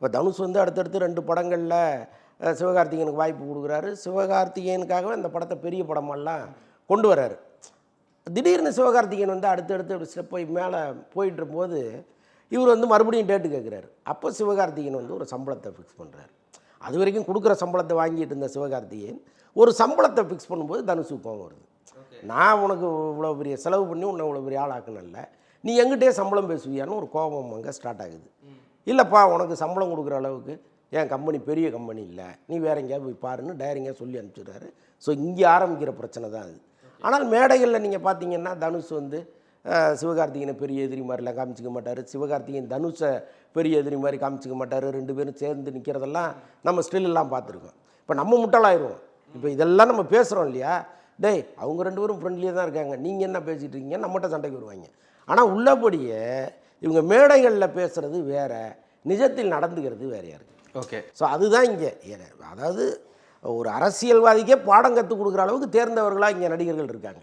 இப்போ தனுஷ் வந்து அடுத்தடுத்து 2 படங்களில் சிவகார்த்திகேயனுக்கு வாய்ப்பு கொடுக்குறாரு. சிவகார்த்திகேயனுக்காகவே அந்த படத்தை பெரிய படமெல்லாம் கொண்டு வராரு. திடீர்னு சிவகார்த்திகேயன் வந்து அடுத்தடுத்து ஸ்டெப் போய் மேலே போயிட்டுருக்கும்போது இவர் வந்து மறுபடியும் டேட்டு கேட்குறாரு. அப்போ சிவகார்த்திகேயன் வந்து ஒரு சம்பளத்தை ஃபிக்ஸ் பண்ணுறாரு. அது வரைக்கும் கொடுக்குற சம்பளத்தை வாங்கிட்டு இருந்த சிவகார்த்திகேயன் ஒரு சம்பளத்தை ஃபிக்ஸ் பண்ணும்போது தனுஷுக்கு கோவம் வருது. நான் உனக்கு இவ்வளோ பெரிய செலவு பண்ணி உன்னை இவ்வளோ பெரிய ஆளாக்குனல்ல, நீ எங்கிட்டே சம்பளம் பேசுவியான்னு ஒரு கோபம் அங்கே ஸ்டார்ட் ஆகுது. இல்லைப்பா, உனக்கு சம்பளம் கொடுக்குற அளவுக்கு என் கம்பெனி பெரிய கம்பெனி இல்லை, நீ வேற எங்கேயாவது போய் பாருன்னு டைரக்டாக சொல்லி அனுப்பிச்சிடுறாரு. ஸோ இங்கே ஆரம்பிக்கிற பிரச்சனை தான் அது. ஆனால் மேடைகளில் நீங்கள் பார்த்தீங்கன்னா தனுஷ் வந்து சிவகார்த்திகேயனை பெரிய எதிரி மாதிரிலாம் காமிச்சிக்க மாட்டார். சிவகார்த்திகேயன் தனுஷை பெரிய எதிரி மாதிரி காமிச்சிக்க மாட்டார். 2 பேரும் சேர்ந்து நிற்கிறதெல்லாம் நம்ம ஸ்டில்லாம் பார்த்துருக்கோம். இப்போ நம்ம முட்டாளாயிருவோம். இப்போ இதெல்லாம் நம்ம பேசுகிறோம் இல்லையா, டேய் அவங்க 2 பேரும் ஃப்ரெண்ட்லியாக தான் இருக்காங்க, நீங்கள் என்ன பேசிகிட்டு இருக்கீங்க, நம்மகிட்ட சண்டைக்கு வருவாங்க. ஆனால் உள்ளபடியே இவங்க மேடைகளில் பேசுகிறது வேறு, நிஜத்தில் நடந்துக்கிறது வேறையாக இருக்குது. ஓகே. ஸோ அதுதான் இங்கே, அதாவது ஒரு அரசியல்வாதிக்கே பாடம் கற்றுக் கொடுக்குற அளவுக்கு தேர்ந்தவர்களாக இங்கே நடிகர்கள் இருக்காங்க.